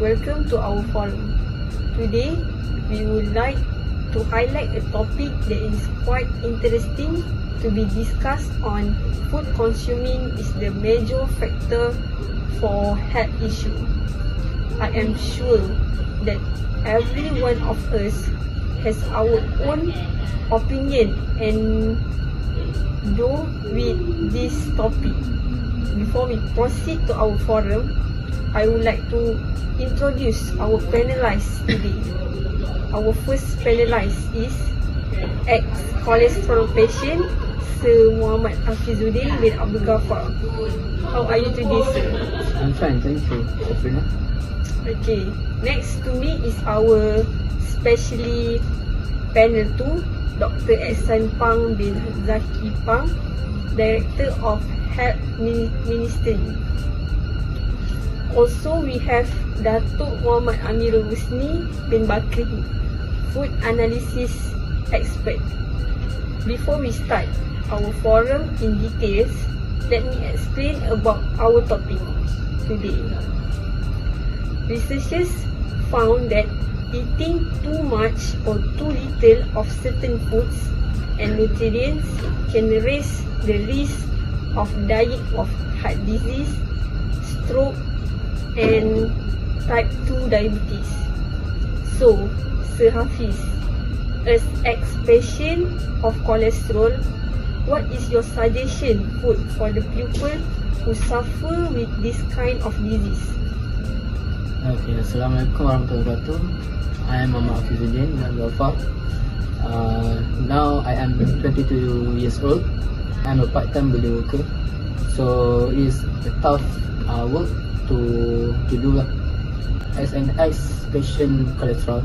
Welcome to our forum. Today, we would like to highlight a topic that is quite interesting to be discussed on. Food consuming is the major factor for health issue. I am sure that every one of us has our own opinion and do with this topic. Before we proceed to our forum, I would like to introduce our panelists today. Our first panelist is ex-cholesterol patient Sir Muhammad Hafizuddin bin Abdul Ghaffar. How are you today, sir? I'm fine, thank you, Sabrina. Okay, next to me is our specially panel 2, Dr. Ehsan Pang bin Zaki Pang, Director of Health Ministry. Also, we have Datuk Muhammad Amirul Husni bin Bakri, Food Analysis Expert. Before we start our forum in details, let me explain about our topic today. Researchers found that eating too much or too little of certain foods and nutrients can raise the risk of dying of heart disease, stroke, and type 2 diabetes. So, Sir Hafiz, as ex-patient of cholesterol, what is your suggestion food for the people who suffer with this kind of disease? Okay, Assalamualaikum warahmatullahi wabarakatuh. I am Muhammad Hafizuddin bin Abdul Ghaffar. Now I am 22 years old. I am a part-time body worker. So it is a tough work to do lah. As an ex-patient cholesterol,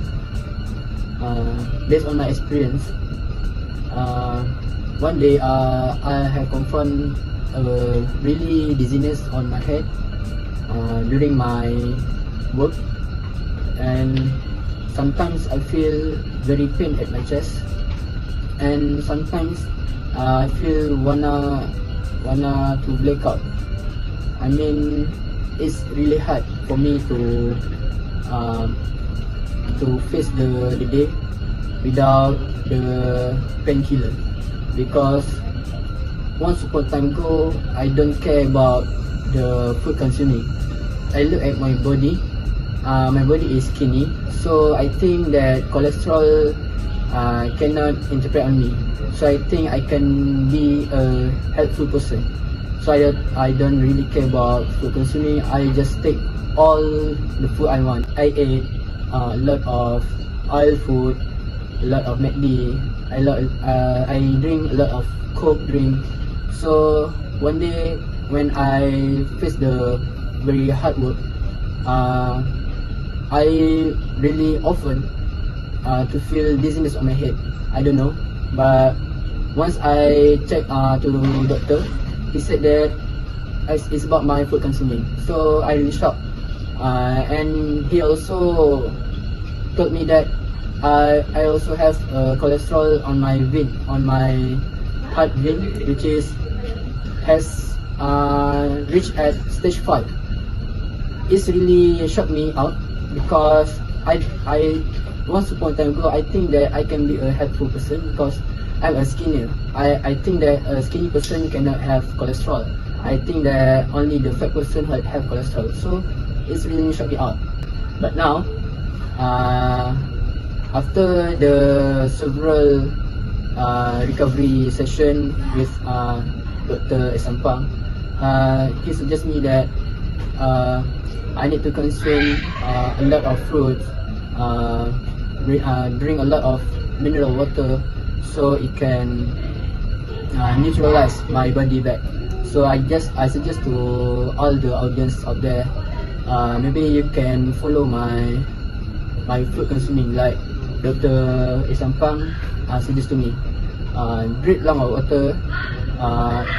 based on my experience, one day I have confront a really dizziness on my head during my work, and sometimes I feel very pain at my chest, and sometimes I feel wanna to black out. I mean, it's really hard for me to face the day without the painkiller, because once upon a time ago, I don't care about the food consuming. I look at my body. My body is skinny, so I think that cholesterol cannot interpret on me. So I think I can be a healthful person. So I don't really care about food consuming. I just take all the food I want. I ate a lot of oil food, a lot of McD. I drink a lot of Coke drink. So one day when I face the very hard work, I really often to feel dizziness on my head. I don't know, but once I check to the doctor, he said that it's about my food consuming. So I really shocked, and he also told me that I also have cholesterol on my vein, on my heart vein, which has reached at stage 5. It's really shocked me out, because I once upon a time ago, I think that I can be a healthful person because I'm a skinny. I think that a skinny person cannot have cholesterol. I think that only the fat person have cholesterol. So it's really shocked me out. But now, after the several recovery session with Dr. Ehsan Pang, he suggested me that I need to consume a lot of fruits, drink a lot of mineral water, so it can neutralize my body back. So I suggest to all the audience out there, maybe you can follow my food consuming, like Dr. Ehsan Pang suggest to me. Drink a lot of water,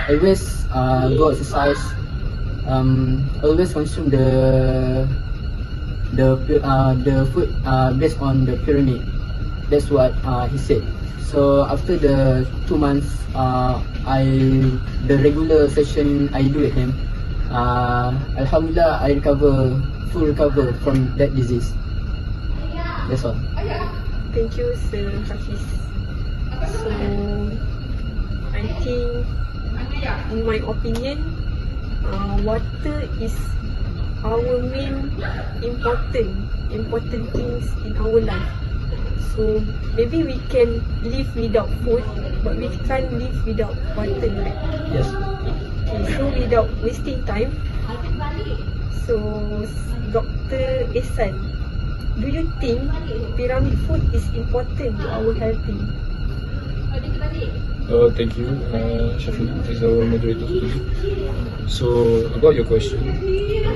always go exercise, always consume the food based on the pyramid. That's what he said. So after the 2 months, the regular session I do with him, Alhamdulillah, I recover full recover from that disease. That's all. Thank you, Sir Hafiz. So, I think, in my opinion, water is our main important things in our life. So, maybe we can live without food, but we can't live without water, right? Yes. Okay, so without wasting time, so Dr. Ehsan, do you think pyramid food is important to our health? Thank you, Shafiq, as our moderator today. So, about your question,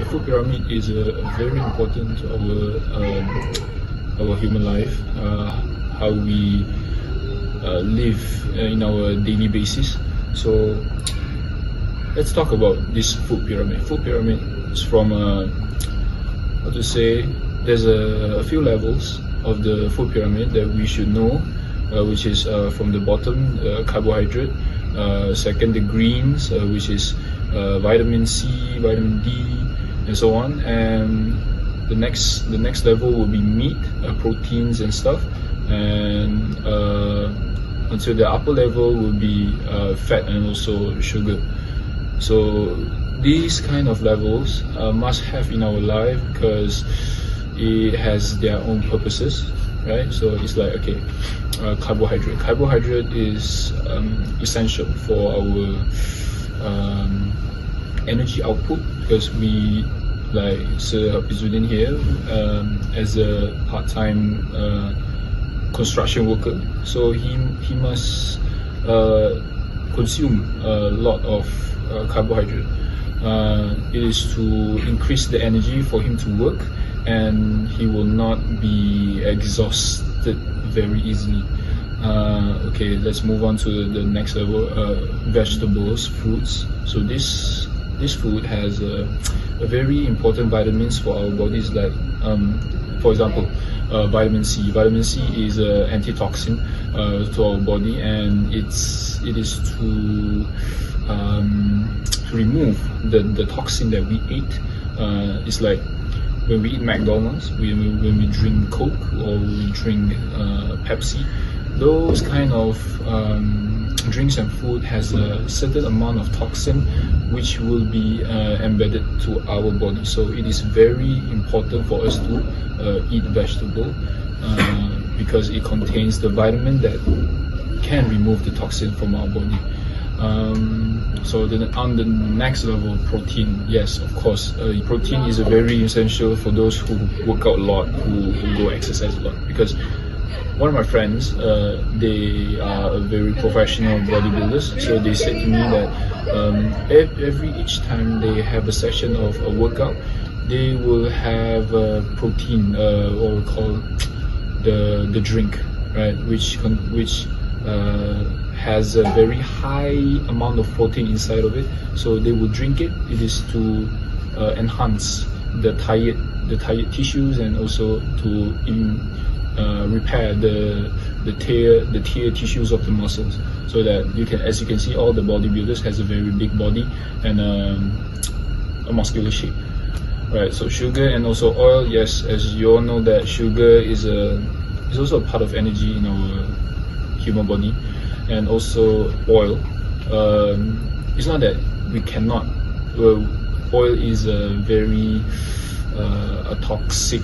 food pyramid is very important to our human life, how we live in our daily basis. So, let's talk about this food pyramid. Food pyramid is from, how to say, there's a few levels of the food pyramid that we should know. Which is from the bottom, carbohydrate, second the greens, which is vitamin C, vitamin D, and so on, and the next level will be meat, proteins and stuff, and until the upper level will be fat and also sugar. So these kind of levels must have in our life because it has their own purposes, right? So it's like, okay, carbohydrate. Carbohydrate is essential for our energy output because we, like Sir Hafizuddin here, as a part-time construction worker, so he must consume a lot of carbohydrate. It is to increase the energy for him to work, and he will not be exhausted very easily. Okay, let's move on to the next level. Vegetables, fruits. So this food has a very important vitamins for our bodies, like for example, vitamin C. Vitamin C is an antitoxin to our body, and it is to remove the toxin that we ate. It's like when we eat McDonald's, when we drink Coke or we drink Pepsi, those kind of drinks and food has a certain amount of toxin which will be embedded to our body. So it is very important for us to eat vegetable because it contains the vitamin that can remove the toxin from our body. So then on the next level, protein. Yes, of course, protein is a very essential for those who work out a lot, who go exercise a lot. Because one of my friends, they are a very professional bodybuilders. So they said to me that each time they have a session of a workout, they will have protein, or we call the drink, right? Which has a very high amount of protein inside of it, so they will drink it. It is to enhance the tired tissues and also to repair the tear tissues of the muscles, so that as you can see, all the bodybuilders has a very big body and a muscular shape, right? So sugar and also oil. Yes, as you all know that sugar is also a part of energy in our human body. And also oil. It's not that we cannot. Oil is a very a toxic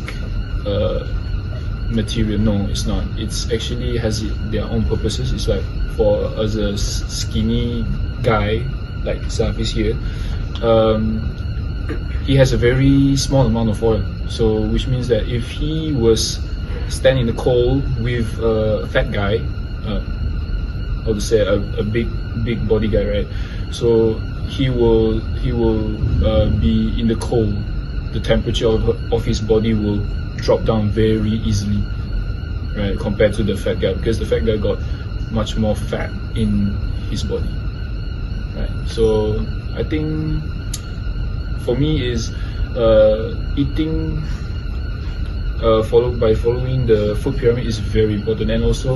material. No, it's not. It's actually has their own purposes. It's like for us a skinny guy like Safis here. He has a very small amount of oil. So which means that if he was standing in the cold with a fat guy. How to say, a big body guy, right? So he will be in the cold. The temperature of his body will drop down very easily, right? Compared to the fat guy, because the fat guy got much more fat in his body, right? So I think for me is eating. Following the food pyramid is very important, and also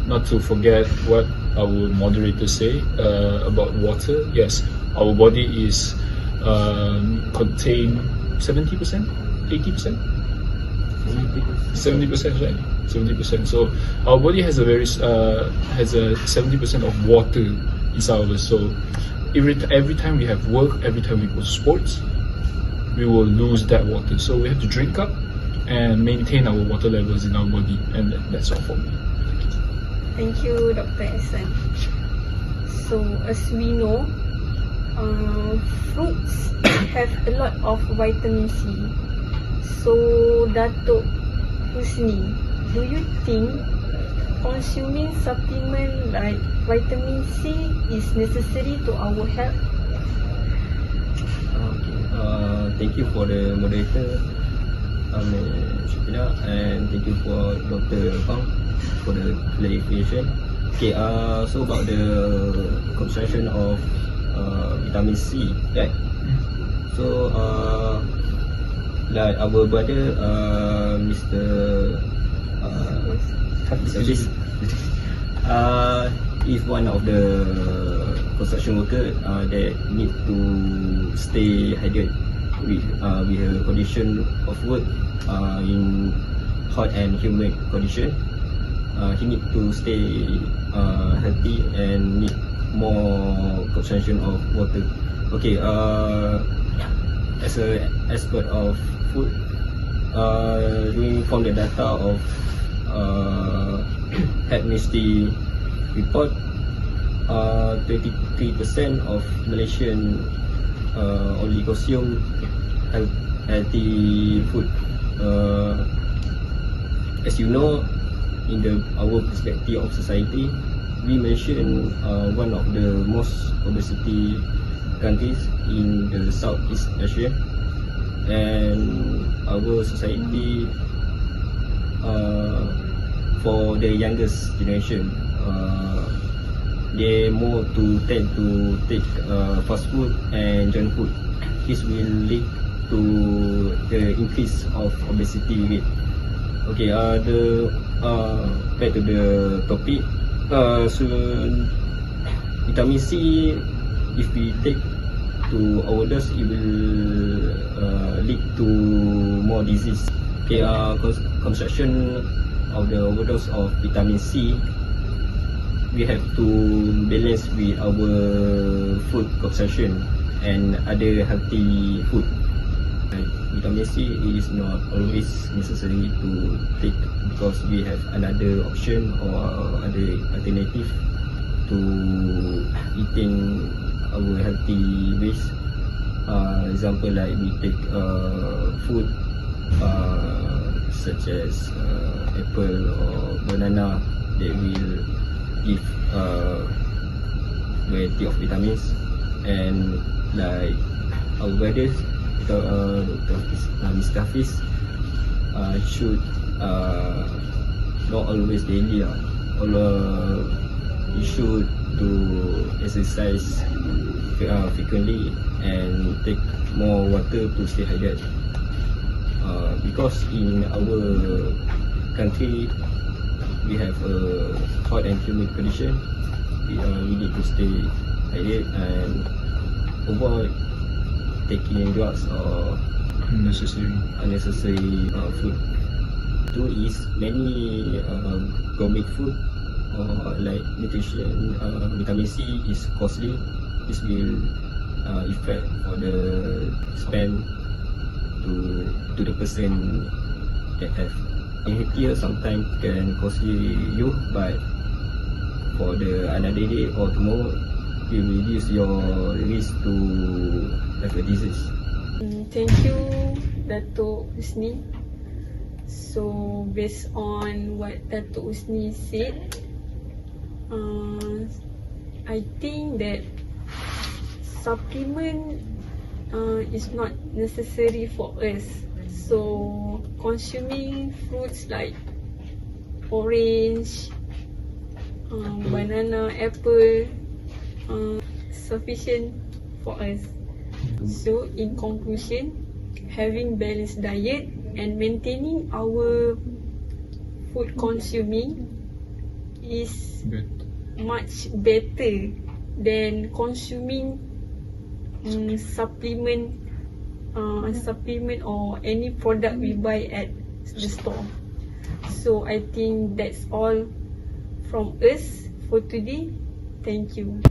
not to forget what our moderators say about water. Yes, our body is contain 70%, 80%. 70%, right? 70%. So our body has a 70% of water inside of us. So every time we have work, every time we go to sports, we will lose that water. So we have to drink up and maintain our water levels in our body, and that's all for me. Thank you, Dr. Ehsan. So, as we know, fruits have a lot of vitamin C. So, Datuk Husni, do you think consuming supplement like vitamin C is necessary to our health? Thank you for the moderator, Shakila, and thank you for Dr. Pang for the clarification. Okay, so about the consumption of vitamin C, right? So, like our brother, Mr. Hafiz, is one of the construction worker that need to stay hydrated with a condition of work in hot and humid condition. He need to stay healthy and need more consumption of water. Okay, as an expert of food, from the data of Health Ministry report, 23% of Malaysian only consume healthy food. As you know, in our perspective of society, we mention one of the most obesity countries in the Southeast Asia, and our society for the youngest generation, they more to tend to take fast food and junk food. This will lead to the increase of obesity rate. Okay, back to the topic. So vitamin C, if we take to overdose, it will lead to more disease. Okay, consumption of the overdose of vitamin C, we have to balance with our food consumption and other healthy food. Vitamin C is not always necessary to take because we have another option or other alternative to eating our healthy ways. Example like we take food such as apple or banana that will give variety of vitamins, and like our brothers, Mr. Hafiz, should not always daily, although you should do exercise frequently and take more water to stay hydrated. Because in our country we have a hot and humid condition, we need to stay hydrated and avoid taking drugs or unnecessary food. Two is many gourmet food or like nutrition, vitamin C is costly. This will affect for the spend to the person that have. Healthier sometimes can costly you, but for the another day or tomorrow, you reduce your risk to have a disease. Thank you, Datuk Husni. So, based on what Datuk Husni said, I think that supplement is not necessary for us. So, consuming fruits like orange, banana, apple, sufficient for us. So, in conclusion, having balanced diet and maintaining our food consuming is much better than consuming supplement supplement or any product we buy at the store. So I think that's all from us for today. Thank you.